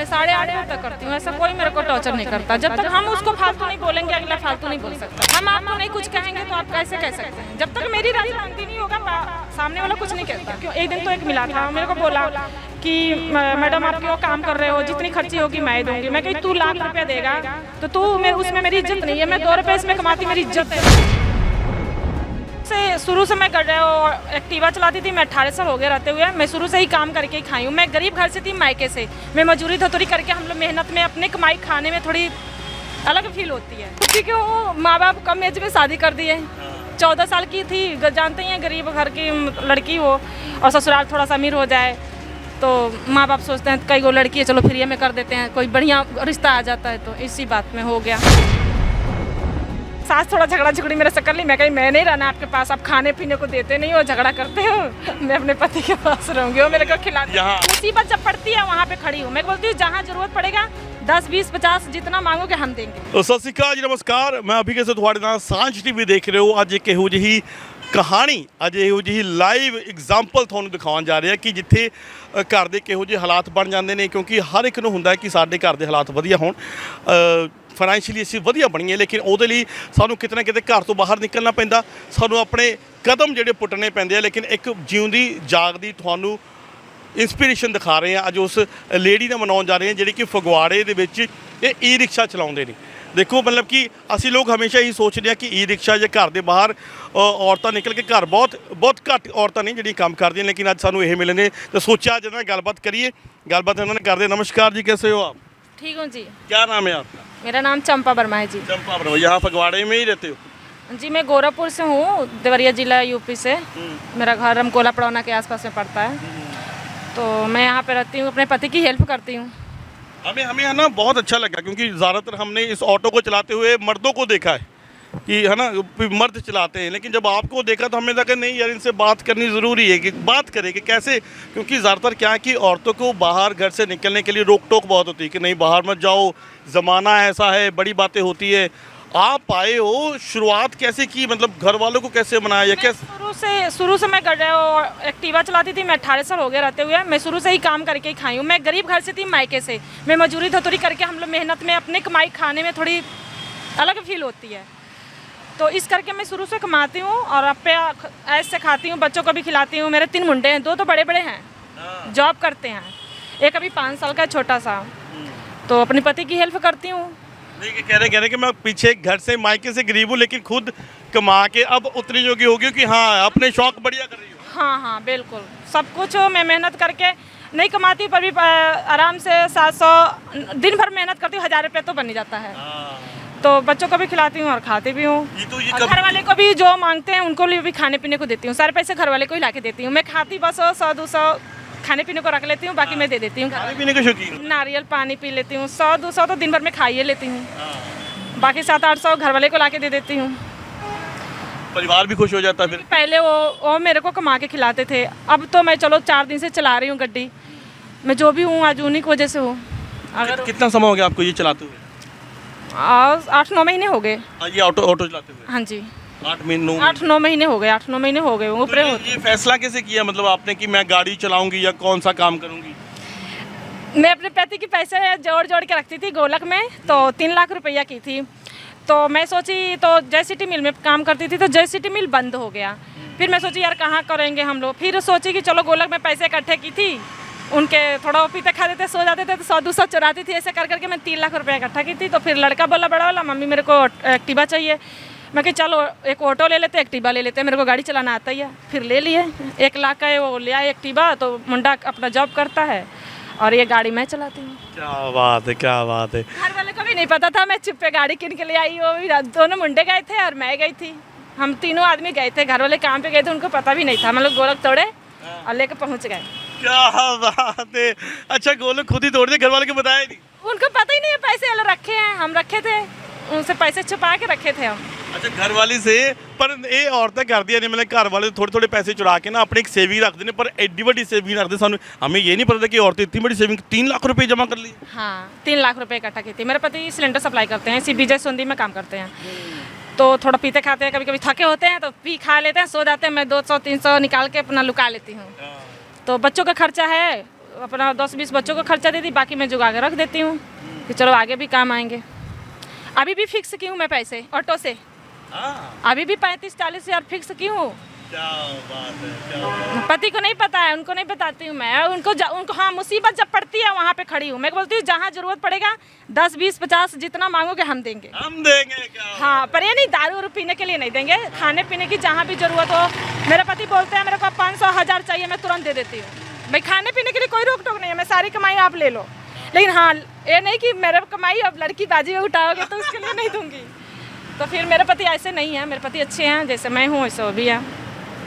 मैं 8:30 बजे तक करती हूँ। ऐसा कोई मेरे को टॉर्चर नहीं करता। जब तक हम उसको फालतू नहीं बोलेंगे, अगला फालतू नहीं बोल सकता। हम आपको नहीं कुछ कहेंगे तो आप कैसे कह सकते हैं? जब तक मेरी राय मानती नहीं होगा, सामने वाला कुछ नहीं कहता। क्यों? एक दिन तो एक मिला था, मेरे को बोला कि मैडम आप क्यों काम कर रहे हो, जितनी खर्ची होगी मैं दूंगी। मैं कही तू लाख रुपया देगा तो तू उसमें मेरी इज्जत नहीं है। मैं 2 रुपये इसमें कमाती, मेरी इज्जत है। शुरू से मैं एक्टिवा चलाती थी। मैं 18 साल हो गए रहते हुए। मैं शुरू से ही काम करके ही खाई हूँ। मैं गरीब घर से थी, मायके से। मैं मजदूरी धतूरी करके, हम लोग मेहनत में अपने कमाई खाने में थोड़ी अलग फील होती है। क्योंकि वो माँ बाप कम एज में शादी कर दिए। 14 साल की थी, जानते ही हैं गरीब घर की लड़की हो और ससुराल थोड़ा सा अमीर हो जाए तो माँ बाप सोचते हैं कई गो लड़की है, चलो फ्री में कर देते हैं, कोई बढ़िया रिश्ता आ जाता है। तो इसी बात में हो गया। सास थोड़ा झगड़ा झगड़ी मेरे से कर ली। मैं कही मैं नहीं रहना आपके पास, आप खाने पीने को देते नहीं हो, झगड़ा करते हो। मैं अपने पति के पास रहूंगी, वो मेरे को खिलाते। मुसीबत जब पड़ती है वहाँ पे खड़ी हूँ। मैं बोलती हूँ जहाँ जरूरत पड़ेगा 10, 20, 50 जितना मांगोगे हम देंगे। सत श्री अकाल जी, नमस्कार। मैं अभी कैसे थोड़े नाल सांझ टीवी देख रहे हो। अज एक ਇਹੋ ਜਿਹੀ कहानी, अज ਇਹੋ ਜਿਹੀ लाइव एग्जाम्पल ਤੁਹਾਨੂੰ ਦਿਖਾਉਣ ਜਾ ਰਿਹਾ ਕਿ ਜਿੱਥੇ घर ਦੇ ਕਿਹੋ ਜਿਹੇ ਹਾਲਾਤ ਬਣ ਜਾਂਦੇ ਨੇ। ਕਿਉਂਕਿ ਹਰ ਇੱਕ ਨੂੰ ਹੁੰਦਾ ਕਿ ਸਾਡੇ ਘਰ ਦੇ ਹਾਲਾਤ ਵਧੀਆ ਹੋਣ, ਫਾਈਨੈਂਸ਼ੀਅਲੀ ਅਸੀਂ ਵਧੀਆ ਬਣੀਏ, ਲੇਕਿਨ ਉਹਦੇ ਲਈ ਸਾਨੂੰ ਕਿਤੇ ਨਾ ਕਿਤੇ ਘਰ ਤੋਂ ਬਾਹਰ ਨਿਕਲਣਾ ਪੈਂਦਾ। ਸਾਨੂੰ ਆਪਣੇ ਕਦਮ ਜਿਹੜੇ ਪੁੱਟਣੇ ਪੈਂਦੇ ਆ। ਲੇਕਿਨ ਇੱਕ ਜਿਉਂਦੀ ਜਾਗਦੀ ਤੁਹਾਨੂੰ ਇੰਸਪੀਰੇਸ਼ਨ ਦਿਖਾ ਰਹੇ ਆ। ਅੱਜ ਉਸ ਲੇਡੀ ਦਾ ਮਨਾਉਣ ਜਾ ਰਹੇ ਹਾਂ ਜਿਹੜੀ ਕਿ ਫਗਵਾੜੇ ਦੇ ਵਿੱਚ ਇਹ ਈ ਰਿਕਸ਼ਾ ਚਲਾਉਂਦੇ ਨੇ। देखो मतलब कि असी लोग हमेशा ही सोचते हैं कि ई रिक्शा जो घर के बाहर औरतां निकल के घर बहुत घट औरतां ने जी काम करदियां, लेकिन अज सानू ये मिले ने तो सोचा आज इन्होंने गलबात करिए। गलबात इन्होंने करते। नमस्कार जी, कैसे हो आप? ठीक हूँ जी। क्या नाम है आपका? मेरा नाम चंपा वर्मा है जी। चंपा वर्मा, यहाँ फगवाड़े में ही रहते हो? जी मैं गोरखपुर से हूँ, देवरिया जिला यूपी से। मेरा घर रमकोला पड़ौना के आसपास में पड़ता है। तो मैं यहाँ पे रहती हूँ, अपने पति की हेल्प करती हूँ। हमें है ना बहुत अच्छा लगा क्योंकि ज़्यादातर हमने इस ऑटो को चलाते हुए मर्दों को देखा है कि है ना मर्द चलाते हैं, लेकिन जब आपको देखा तो हमें लगा नहीं यार इनसे बात करनी ज़रूरी है कि बात करें कि कैसे। क्योंकि ज़्यादातर क्या है कि औरतों को बाहर घर से निकलने के लिए रोक टोक बहुत होती है कि नहीं बाहर मत जाओ, ज़माना ऐसा है, बड़ी बातें होती है। आप आए हो, शुरुआत कैसे की, मतलब घर वालों को कैसे मनाया या कैसे? शुरू से मैं एक्टिवा चलाती थी। मैं 18 साल हो गए रहते हुए। मैं शुरू से ही काम करके ही खाई हूँ। मैं गरीब घर से थी, मायके से। मैं मजदूरी धतूरी करके, हम लोग मेहनत में अपने कमाई खाने में थोड़ी अलग फील होती है। तो इस करके मैं शुरू से कमाती हूँ और अपने ऐसे खाती हूँ, बच्चों को भी खिलाती हूँ। मेरे 3 मुंडे हैं, 2 तो बड़े बड़े हैं, जॉब करते हैं। एक अभी 5 साल का छोटा सा। तो अपने पति की हेल्प करती हूँ। नहीं कह रहे कि मैं पीछे घर से मायके से गरीब हूँ, लेकिन खुद कमा के अब उतनी योग्य हो गई कि हाँ अपने शौक बढ़िया कर रही हूँ। हाँ बिल्कुल सब कुछ मैं मेहनत करके नहीं कमाती, पर भी आराम से 700 दिन भर मेहनत करती हूँ, 1000 रुपये तो बन ही जाता है। तो बच्चों को भी खिलाती हूँ और खाती भी हूँ। घर वाले को भी जो मांगते हैं उनको लिए भी खाने पीने को देती हूँ। सारे पैसे घर वाले को ही ला के देती हूँ। मैं खाती बस 100-200 खाने पीने को रख लेती हूँ, बाकी मैं दे देती हूँ। खाने पीने के शौकीन? नारियल पानी पी लेती हूँ। 100-200 तो दिन भर में खाइए लेती हूँ, बाकी 700-800 घर वाले को ला के दे देती हूँ। परिवार भी खुश हो जाता है फिर? पहले वो मेरे को कमा के खिलाते थे, अब तो मैं चलो 4 दिन से चला रही हूँ गड्डी। मैं जो भी हूँ आज उन्हीं की वजह से हूँ। अगर कितना समय हो गया आपको ये चलाते हुए? 8-9 महीने हो गए। ये ऑटो चलाते हुए? हाँ जी 8-9 महीने हो गए। 8-9 महीने हो गए ऊपर। ये फैसला कैसे किया मतलब आपने कि मैं गाड़ी चलाऊंगी या कौन सा काम करूंगी? मैं अपने पति के पैसे जोड़ के रखती थी गोलक में, तो 3 लाख रुपया की थी। तो मैं सोची, तो जय सिटी मिल में काम करती थी, तो जय सिटी मिल बंद हो गया। फिर मैं सोची यार कहाँ करेंगे हम लोग। फिर सोची कि चलो गोलक में पैसे इकट्ठे की थी, उनके थोड़ा पीते खाते थे, सो जाते थे, तो 100-200 चुराती थी। ऐसे करके मैं 3 लाख रुपया इकट्ठा की थी। तो फिर लड़का बोला बड़ा वाला, मम्मी मेरे को एक्टिवा चाहिए। मैं कि चलो एक ऑटो ले लेते, एक्टिवा ले लेते, मेरे को गाड़ी चलाना आता ही है। फिर ले लिए 1 लाख का वो ले आए एक्टिवा। तो मुंडा अपना जॉब करता है और ये गाड़ी मैं चलाती हूँ। क्या बात है, क्या बात है। घर वाले को भी नहीं पता था, मैं चुप्पे गाड़ी किन के ले आई। वो भी दोनों मुंडे गए थे और मैं गई थी, हम तीनों आदमी गए थे। घर वाले काम पे गए थे, उनको पता भी नहीं था। हम लोग गोलक तोड़े और लेकर पहुँच गए। क्या बात है। अच्छा गोलक खुद ही तोड़ दिए, घर वाले को बताया नहीं? उनको पता ही नहीं है, पैसे अलग रखे हैं, हम रखे थे, उनसे पैसे छुपा के रखे थे हम। अच्छा घर वाली से, पर ये औरतें कर दिया नहीं, मतलब घर वाले थोड़े थोड़े पैसे चुरा के ना अपनी एक सेविंग रखते हैं, पर एड्डी बड़ी सेविंग रखते। सानू हमें ये नहीं पता कि औरतें इतनी बड़ी सेविंग 3 लाख रुपए जमा कर ली। हाँ 3 लाख रुपए इकट्ठा की थी। मेरे पति सिलेंडर सप्लाई करते हैं, CBJ सोंदी में काम करते हैं। तो थोड़ा पीते खाते हैं, कभी कभी थके होते हैं तो पी खा लेते हैं, सो जाते हैं। मैं 200-300 निकाल के अपना लुका लेती हूँ। तो बच्चों का खर्चा है, अपना 10-20 बच्चों को खर्चा देती, बाकी मैं जुगा के रख देती हूँ कि चलो आगे भी काम आएंगे। अभी भी फिक्स की हूँ मैं पैसे ऑटो से, अभी भी 35-40 हज़ार फिक्स की हूँ। क्या बात है, क्या बात है। पति को नहीं पता है, उनको नहीं बताती हूँ मैं, उनको हाँ मुसीबत जब पड़ती है वहाँ पे खड़ी हूँ मैं, बोलती हूँ जहाँ जरूरत पड़ेगा 10, 20, 50 जितना मांगोगे हम देंगे। क्या हाँ, पर ये नहीं दारू वारू पीने के लिए नहीं देंगे, खाने पीने की जहाँ भी जरूरत हो। मेरे पति बोलते हैं मेरे को 500-1000 चाहिए, मैं तुरंत दे देती हूँ भाई, खाने पीने के लिए कोई रोक टोक नहीं है, मैं सारी कमाई आप ले लो। लेकिन हाँ ये नहीं कि मेरे कमाई अब लड़की बाजी में उठाओगे तो उसके लिए नहीं दूंगी। तो फिर मेरे पति ऐसे नहीं है, मेरे पति अच्छे हैं, जैसे मैं हूँ वैसे वो भी है।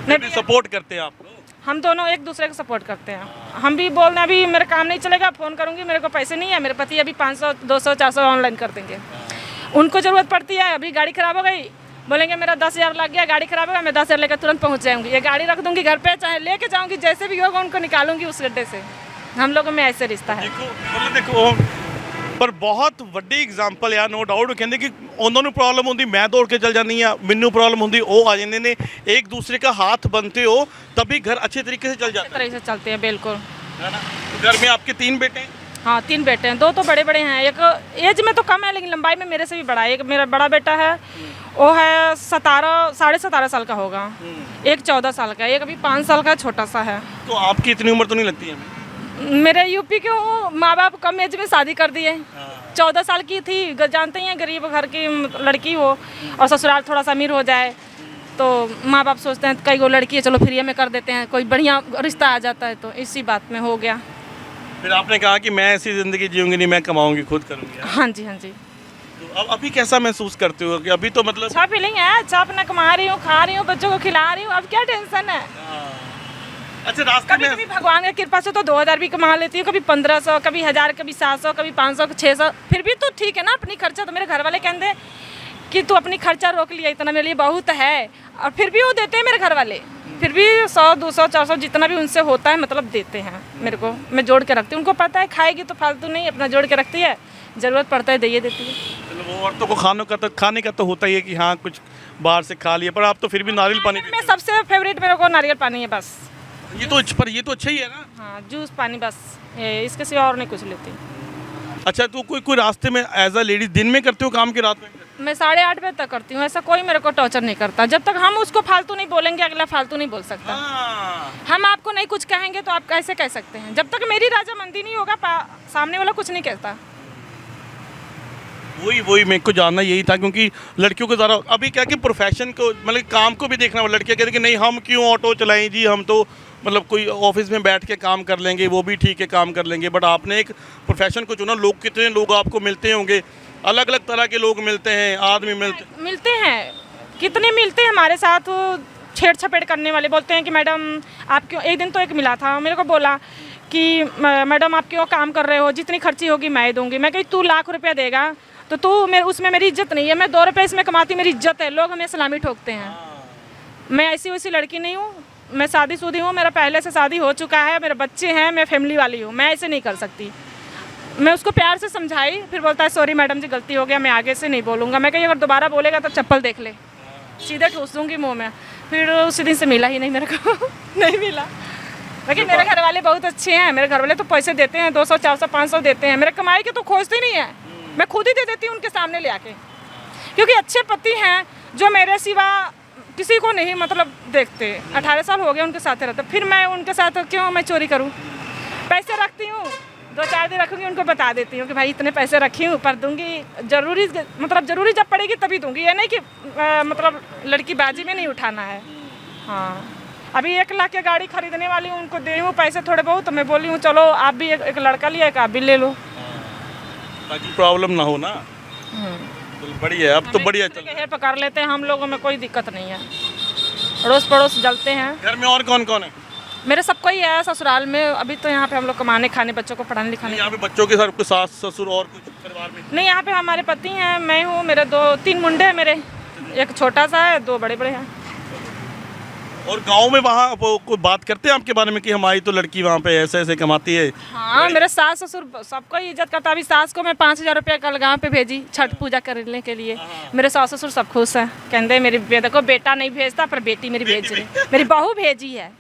मैं भी सपोर्ट करते हैं आपको? हम दोनों एक दूसरे को सपोर्ट करते हैं। हम भी बोल रहे हैं अभी मेरा काम नहीं चलेगा, फ़ोन करूंगी, मेरे को पैसे नहीं है, मेरे पति अभी 500, 200, 400 ऑनलाइन कर देंगे। उनको ज़रूरत पड़ती है, अभी गाड़ी ख़राब हो गई, बोलेंगे मेरा 10,000 लग गया, गाड़ी ख़राब होगा, मैं 10,000 लेकर तुरंत पहुँच जाऊँगी, ये गाड़ी रख दूँगी घर पे, चाहे लेके जाऊँगी, जैसे भी होगा उनको निकालूंगी उस गड्ढे से। हम लोगों में ऐसे रिश्ता है। देखो पर बहुत ਵੱਡੀ ਐਗਜ਼ਾਮਪਲ ਆ, नो डाउट। ਕਹਿੰਦੇ ਕਿ ਉਹਨਾਂ ਨੂੰ ਪ੍ਰੋਬਲਮ ਹੁੰਦੀ, मैं दौड़ के चल जानी ਆ, ਮੈਨੂੰ प्रॉब्लम ਹੁੰਦੀ, ਉਹ आ जाते हैं, एक दूसरे का हाथ बनते हो तभी घर अच्छे तरीके से चल जाता तरह से चलते हैं बिल्कुल, है ना। तो घर में आपके 3 बेटे हैं? हाँ 3 बेटे हैं, 2 तो बड़े बड़े हैं, एक एज में तो कम है लेकिन लंबाई में मेरे से भी बड़ा है। एक मेरा बड़ा बेटा है वो है 17 साल का होगा, एक 14 साल का है, एक अभी 5 साल का छोटा सा है। तो आपकी इतनी उम्र तो नहीं लगती है? मेरे यूपी के हूँ, माँ बाप कम एज में शादी कर दिए, 14 साल की थी, जानते ही हैं गरीब घर की लड़की हो और ससुराल थोड़ा सा अमीर हो जाए तो माँ बाप सोचते हैं कई गो लड़की है चलो फ्री में कर देते हैं, कोई बढ़िया रिश्ता आ जाता है, तो इसी बात में हो गया। फिर आपने कहा कि मैं ऐसी ज़िंदगी जीऊंगी नहीं, मैं कमाऊंगी, खुद करूंगी। हाँ जी, हाँ जी। तो अब अभी कैसा महसूस करते हो कि अभी तो मतलब अच्छा फीलिंग है, अच्छा अपना कमा रही हूँ, खा रही हूँ, बच्चों को खिला रही हूँ, अब क्या टेंशन है। अच्छा रास्ते कभी में कभी भगवान की कृपा से तो 2000 भी कमा लेती हूँ, कभी 1500, कभी 1000, कभी 700, कभी 500, 600, फिर भी तो ठीक है ना अपनी खर्चा। तो मेरे घर वाले कहते हैं कि तू अपनी खर्चा रोक लिया, इतना मेरे लिए बहुत है, और फिर भी वो देते हैं मेरे घर वाले, फिर भी 100, 200, 400 जितना भी उनसे होता है मतलब देते हैं मेरे को। मैं जोड़ के रखती हूँ, उनको पता है खाएगी तो फालतू नहीं, अपना जोड़ के रखती है, ज़रूरत पड़ता है दे देती है। मतलब वो औरतों को खाने का तो होता ही है कि हाँ कुछ बाहर से खा लिया, पर आप तो फिर भी नारियल पानी में सबसे फेवरेट मेरे को नारियल पानी है बस। ये तो अच्छा ही है ना। हाँ जूस पानी बस, इसके सिवा और नहीं कुछ लेती। अच्छा तो कोई रास्ते में एज अ लेडीज दिन में करते हो काम के रात में? मैं 8:30 बजे तक करती हूँ, ऐसा कोई मेरे को टॉर्चर नहीं करता। जब तक हम उसको फालतू नहीं बोलेंगे अगला फालतू नहीं बोल सकता। हम आपको नहीं कुछ कहेंगे तो आप कैसे कह सकते हैं? जब तक मेरी राजामंदी नहीं होगा सामने वाला कुछ नहीं कहता। वही मेरे को जानना यही था, क्योंकि लड़कियों को ज़्यादा अभी क्या कि प्रोफेशन को मतलब काम को भी देखना, लड़कियाँ कहती कि नहीं हम क्यों ऑटो चलाएं जी, हम तो मतलब कोई ऑफिस में बैठ के काम कर लेंगे, वो भी ठीक है काम कर लेंगे, बट आपने एक प्रोफेशन को चुना। लोग कितने लोग आपको मिलते होंगे, अलग अलग तरह के लोग मिलते हैं, आदमी मिलते हैं, कितने मिलते हैं हमारे साथ छेड़ छपेड़ करने वाले। बोलते हैं कि मैडम आप क्यों, एक दिन तो एक मिला था मेरे को बोला कि मैडम आप क्यों काम कर रहे हो, जितनी खर्ची होगी मैं दूंगी। मैं कही तू लाख रुपया देगा तो तू उसमें मेरी इज्जत नहीं है, मैं 2 रुपये इसमें कमाती मेरी इज्जत है, लोग हमें सलामी ठोकते हैं। मैं ऐसी वैसी लड़की नहीं हूँ, मैं शादीशुदा हूँ, मेरा पहले से शादी हो चुका है, मेरे बच्चे हैं, मैं फैमिली वाली हूँ, मैं ऐसे नहीं कर सकती। मैं उसको प्यार से समझाई, फिर बोलता है सॉरी मैडम जी गलती हो गया, मैं आगे से नहीं बोलूँगा। मैं कही अगर दोबारा बोलेगा तो चप्पल देख ले, सीधे ठूस दूँगी मुँह में। फिर उसी दिन से मिला ही नहीं मेरे को नहीं मिला। लेकिन मेरे घर वाले बहुत अच्छे हैं, मेरे घर वाले तो पैसे देते हैं, 200, 400, 500 देते हैं, मेरे कमाई के तो खोजते नहीं है, मैं खुद ही दे देती हूँ उनके सामने ले आके, क्योंकि अच्छे पति हैं जो मेरे सिवा किसी को नहीं मतलब देखते। 18 साल हो गए उनके साथ रहते, फिर मैं उनके साथ क्यों मैं चोरी करूँ? पैसे रखती हूँ, 2-4 दिन रखूँगी, उनको बता देती हूँ कि भाई इतने पैसे रखी हूँ, पर दूँगी जरूरी जब पड़ेगी तभी दूँगी, ये नहीं कि मतलब लड़की बाजी में नहीं उठाना है। हाँ अभी 1 लाख की गाड़ी खरीदने वाली हूँ, उनको दे हूँ पैसे थोड़े बहुत, तो मैं बोली हूँ चलो आप भी एक लड़का लिया, एक आप भी ले लो ताकि प्रॉब्लम ना हो ना। बढ़िया है, अब तो बढ़िया चल हेल्प कर लेते हैं हम लोगों में, कोई दिक्कत नहीं है, अड़ोस पड़ोस जलते हैं। घर में और कौन कौन है? मेरे सबको ही है ससुराल में, अभी तो यहाँ पे हम लोग कमाने खाने बच्चों को पढ़ाने लिखाने। यहाँ पे बच्चों के साथ सास ससुर और कुछ परिवार में नहीं, यहाँ पे हमारे पति हैं, मैं हूँ, मेरे 2-3 मुंडे हैं मेरे, एक छोटा सा है, 2 बड़े बड़े हैं। और गांव में वहाँ कोई बात करते हैं आपके बारे में कि हमारी तो लड़की वहाँ पे ऐसे ऐसे कमाती है? हाँ मेरे सास ससुर सबको ही इज्जत करता। अभी सास को मैं 5000 रुपया कल गाँव पे भेजी छठ पूजा करने के लिए, मेरे सास ससुर सब खुश हैं, कहते मेरी देखो बेटा नहीं भेजता पर बेटी मेरी भेज रही, मेरी बहू भेजी है,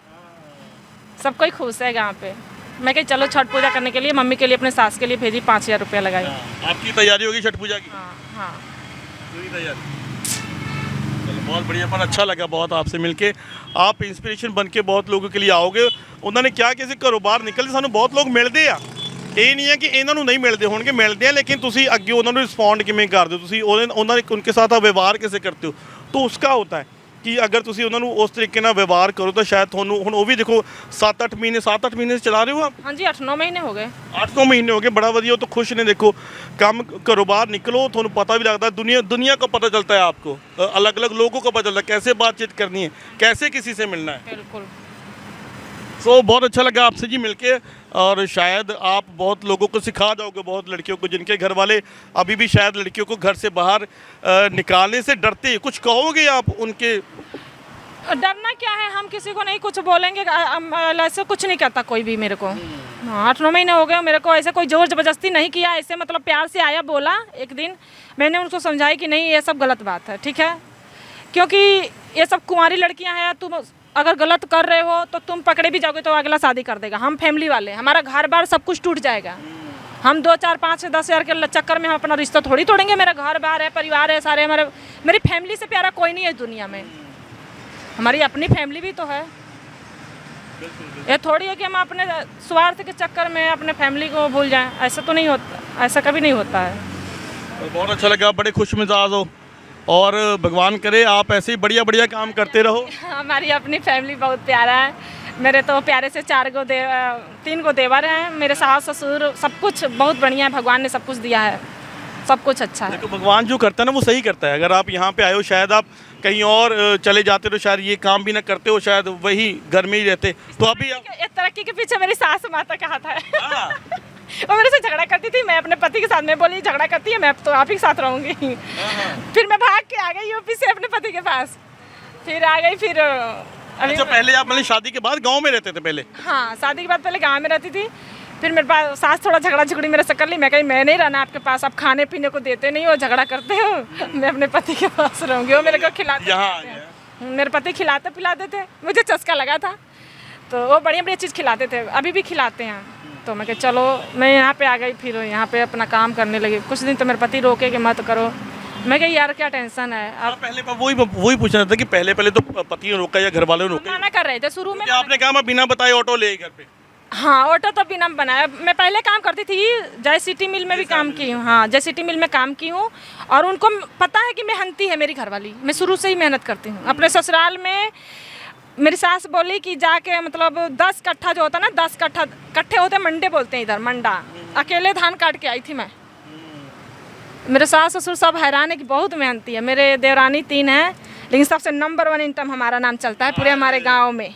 सब कोई खुश है गाँव पे। मैं कही चलो छठ पूजा करने के लिए मम्मी के लिए अपने सास के लिए भेजी, 5,000 रुपया लगाई। आपकी तैयारी होगी छठ पूजा की? हाँ हाँ। पूरी तैयारी। चलो बहुत बढ़िया, पर अच्छा लगा बहुत आपसे मिलके। आप इंस्पिरेशन बन के बहुत लोगों के लिए आओगे। उन्होंने क्या ਕਿਸੇ ਘਰੋਂ ਬਾਹਰ ਨਿਕਲਦੇ ਸਾਨੂੰ ਬਹੁਤ ਲੋਕ ਮਿਲਦੇ ਆ, ਇਹ नहीं है कि ਇਹਨਾਂ ਨੂੰ नहीं मिलते ਹੋਣਗੇ, मिलते हैं, लेकिन ਤੁਸੀਂ ਅੱਗੇ ਉਹਨਾਂ ਨੂੰ ਰਿਸਪੌਂਡ ਕਿਵੇਂ ਕਰਦੇ ਹੋ, ਤੁਸੀਂ ਉਹਨਾਂ उनके साथ व्यवहार कैसे करते हो, तो उसका होता है कि अगर ਤੁਸੀਂ ਉਹਨਾਂ ਨੂੰ ਉਸ ਤਰੀਕੇ ਨਾਲ व्यवहार करो तो शायद ਤੁਹਾਨੂੰ ਹੁਣ ਉਹ ਵੀ ਦੇਖੋ 7-8 ਮਹੀਨੇ ਚਲਾ ਰਹੇ ਹੋ आप? हाँ जी 8-9 महीने हो गए। 8-9 महीने हो गए, बड़ा वधिया। तो खुश ने देखो काम घरों बाहर निकलो, थोड़ा पता भी लगता है, दुनिया का पता चलता है आपको, अलग अलग लोगों को पता चलता है कैसे बातचीत करनी है, कैसे किसी से मिलना है। बिल्कुल। सो बहुत अच्छा लगा आपसे जी मिलके, और शायद आप बहुत लोगों को सिखा जाओगे, बहुत लड़कियों को जिनके घर वाले अभी भी शायद लड़कियों को घर से बाहर निकालने से डरते हैं। कुछ कहोगे आप उनके? डरना क्या है, हम किसी को नहीं कुछ बोलेंगे, ऐसे कुछ नहीं करता कोई भी मेरे को। 8-9 महीने हो गए मेरे को, ऐसे कोई जोर ज़बरदस्ती नहीं किया, ऐसे मतलब प्यार से आया बोला। एक दिन मैंने उनको समझाई कि नहीं ये सब गलत बात है, ठीक है, क्योंकि ये सब कुंवारी लड़कियां हैं, तुम अगर गलत कर रहे हो तो तुम पकड़े भी जाओगे तो अगला शादी कर देगा। हम फैमिली वाले, हमारा घर बार सब कुछ टूट जाएगा। हम 2, 4, 5 से 10 हज़ार के चक्कर में हम अपना रिश्ता थोड़ी तोड़ेंगे। मेरा घर बार है, परिवार है, सारे मेरी फैमिली से प्यारा कोई नहीं है दुनिया में। हमारी अपनी फैमिली भी तो है। ये थोड़ी है कि हम अपने स्वार्थ के चक्कर में अपने फैमिली को भूल जाएं, ऐसा तो नहीं होता, ऐसा कभी नहीं होता है। बहुत अच्छा लगा, बड़े खुश मिजाज हो, और भगवान करे आप ऐसे ही बढ़िया बढ़िया काम करते रहो। हमारी अपनी फैमिली बहुत प्यारा है। मेरे तो प्यारे से 3 गो देवर हैं, मेरे सास ससुर, सब कुछ बहुत बढ़िया है, भगवान ने सब कुछ दिया है, सब कुछ अच्छा है। देखो भगवान जो करता है ना वो सही करता है। अगर आप यहाँ पे आए हो, शायद आप कहीं और चले जाते तो शायद ये काम भी ना करते हो, शायद वही घर में ही रहते। तो अभी ये तरक्की के पीछे मेरी सास माता का हाथ है। वो मेरे से झगड़ा करती थी, मैं अपने पति के साथ, मैं बोली झगड़ा करती है, मैं तो आप ही के साथ रहूँगी। फिर मैं भाग के आ गई यूपी से अपने पति के पास, फिर आ गई। फिर अभी अच्छा, पहले आप मतलब शादी के बाद गांव में रहते थे पहले? हाँ, शादी के बाद पहले गांव में रहती थी। फिर मेरे पास सास थोड़ा झगड़ा झगड़ी मेरे से कर ली, मैं कही मैं नहीं रहना आपके पास, आप खाने पीने को देते नहीं हो, झगड़ा करते हो, मैं अपने पति के पास रहूँगी। वो मेरे को खिलाते, मेरे पति खिलाते पिलाते थे, मुझे चस्का लगा था, तो वो बढ़िया बढ़िया चीज़ खिलाते थे, अभी भी खिलाते हैं। तो मैं कहा चलो, मैं यहाँ पे आ गई, फिर यहाँ पे अपना काम करने लगी। कुछ दिन तो मेरे पति रोके कि मत करो, मैं कही यार क्या टेंशन है। अब पहले वही पूछना था कि पहले तो पति ने रोका या घर वालों ने रोका? मना कर रहे थे शुरू में। आपने कहा मैं बिना बताए ऑटो ले घर पे? हाँ, ऑटो तो बिना बनाया। मैं पहले काम करती थी, जय सिटी मिल में भी काम की हूँ। हाँ, जय सिटी मिल में काम की हूँ, और उनको पता है कि मेहनती है मेरी घरवाली, मैं शुरू से ही मेहनत करती हूँ। अपने ससुराल में मेरी सास बोली कि जाके मतलब 10 कट्ठा जो होता है ना, 10 कट्ठे होते, मंडे बोलते हैं इधर, मंडा, अकेले धान काट के आई थी मैं। मेरे सास ससुर सब हैरान है कि बहुत मेहनती है। मेरे देवरानी 3 हैं, लेकिन सबसे नंबर 1 इनकम हमारा नाम चलता है पूरे हमारे गांव में।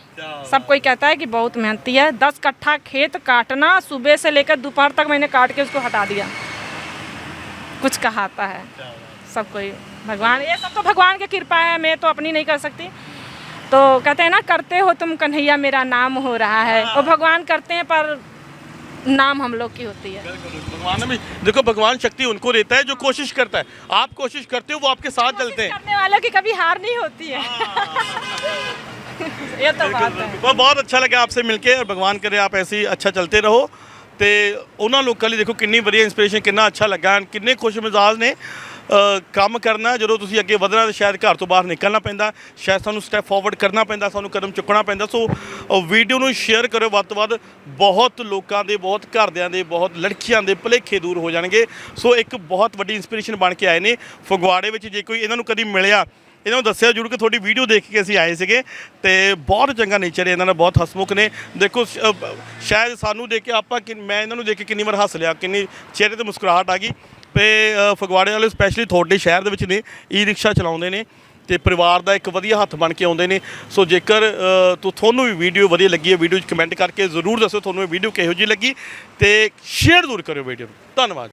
सब कोई कहता है कि बहुत मेहनती है। 10 कट्ठा खेत काटना, सुबह से लेकर दोपहर तक मैंने काट के उसको हटा दिया। कुछ कहाता है सब कोई, भगवान, ये सब तो भगवान की कृपा है, मैं तो अपनी नहीं कर सकती। तो कहते हैं ना, करते हो तुम कन्हैया मेरा नाम हो रहा है, और भगवान करते हैं पर नाम हम लोग की होती है। भगवान में देखो, भगवान शक्ति उनको देता है जो कोशिश करता है। आप कोशिश करते हो, वो आपके साथ चलते हैं। करने वालों की कभी हार नहीं होती है। ये तो बात है। बहुत अच्छा लगा आपसे मिलके, और भगवान करे आप ऐसे ही अच्छा चलते रहो। तो उन्होंने लोगों ਲਈ देखो कितनी बढ़िया इंस्पिरेशन, कितना अच्छा लगा, कितने खुश मिजाज ने ਕੰਮ ਕਰਨਾ। ਜਦੋਂ ਤੁਸੀਂ ਅੱਗੇ ਵਧਣਾ ਤਾਂ ਸ਼ਾਇਦ ਘਰ ਤੋਂ ਬਾਹਰ ਨਿਕਲਣਾ ਪੈਂਦਾ, ਸ਼ਾਇਦ ਸਾਨੂੰ ਸਟੈਪ ਫਾਰਵਰਡ ਕਰਨਾ ਪੈਂਦਾ, ਸਾਨੂੰ ਕਦਮ ਚੁੱਕਣਾ ਪੈਂਦਾ। ਸੋ ਵੀਡੀਓ ਨੂੰ ਸ਼ੇਅਰ ਕਰਿਓ ਵੱਧ ਤੋਂ ਵੱਧ, ਬਹੁਤ ਲੋਕਾਂ ਦੇ, ਬਹੁਤ ਘਰਦਿਆਂ ਦੇ, ਬਹੁਤ ਲੜਕੀਆਂ ਦੇ ਭੁਲੇਖੇ ਦੂਰ ਹੋ ਜਾਣਗੇ। ਸੋ ਇੱਕ ਬਹੁਤ ਵੱਡੀ ਇੰਸਪੀਰੇਸ਼ਨ ਬਣ ਕੇ ਆਏ ਨੇ ਫਗਵਾੜੇ ਵਿੱਚ। ਜੇ ਕੋਈ ਇਹਨਾਂ ਨੂੰ ਕਦੀ ਮਿਲਿਆ, ਇਹਨਾਂ ਨੂੰ ਦੱਸਿਆ ਜ਼ਰੂਰ ਕਿ ਤੁਹਾਡੀ ਵੀਡੀਓ ਦੇਖ ਕੇ ਅਸੀਂ ਆਏ ਸੀਗੇ, ਤੇ ਬਹੁਤ ਚੰਗਾ ਨੇਚਰ ਹੈ ਇਹਨਾਂ ਦਾ, ਬਹੁਤ ਹਸਮੁਖ ਨੇ। ਦੇਖੋ ਸ਼ਾਇਦ ਸਾਨੂੰ ਦੇਖ ਕੇ ਮੈਂ ਇਹਨਾਂ ਨੂੰ ਦੇਖ ਕੇ ਕਿੰਨੀ ਵਾਰ ਹੱਸ ਲਿਆ, ਕਿੰਨੀ ਚਿਹਰੇ ਤੇ ਮੁਸਕਰਾਹਟ ਆ ਗਈ। ਤੇ ਫਗਵਾੜੇ ਵਾਲੇ ਸਪੈਸ਼ਲੀ ਤੁਹਾਡੇ ਸ਼ਹਿਰ ਦੇ ਵਿੱਚ ਨੇ, ਈ ਰਿਕਸ਼ਾ ਚਲਾਉਂਦੇ ਨੇ, ਤੇ ਪਰਿਵਾਰ ਦਾ ਇੱਕ ਵਧੀਆ ਹੱਥ ਬਣ ਕੇ ਆਉਂਦੇ ਨੇ। ਸੋ ਜੇਕਰ ਤੁਹਾਨੂੰ ਵੀ ਵੀਡੀਓ ਵਧੀਆ ਲੱਗੀ ਹੈ, ਵੀਡੀਓ 'ਚ ਕਮੈਂਟ ਕਰਕੇ ਜ਼ਰੂਰ ਦੱਸੋ ਤੁਹਾਨੂੰ ਇਹ ਵੀਡੀਓ ਕਿਹੋ ਜਿਹੀ ਲੱਗੀ, ਤੇ ਸ਼ੇਅਰ ਜ਼ਰੂਰ ਕਰਿਓ ਵੀਡੀਓ ਨੂੰ। ਧੰਨਵਾਦ।